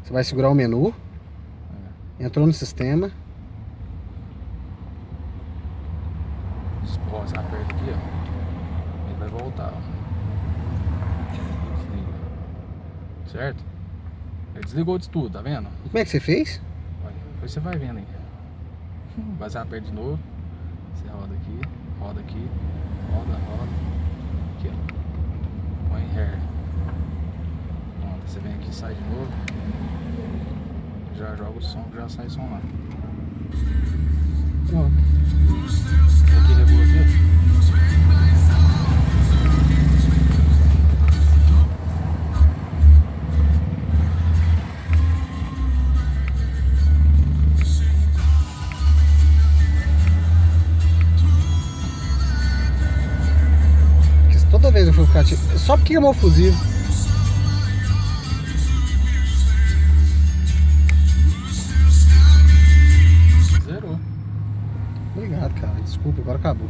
Você vai segurar o menu. Entrou no sistema. Ó, você aperta aqui, ó. Ele vai voltar, ó. Desliga. Certo? Ele desligou de tudo, tá vendo? E como é que você fez? Olha, depois você vai vendo aí. Vai, você aperta de novo. Você roda aqui, roda aqui, roda. Aqui, ó. Põe hair. Pronto, você vem aqui e sai de novo. Já joga o som, já sai som lá. Pronto. Aqui, regula aqui. Porque toda vez eu fui ficar tipo, só porque queimou o fusível. Zerou. Obrigado, cara. Desculpa, agora acabou.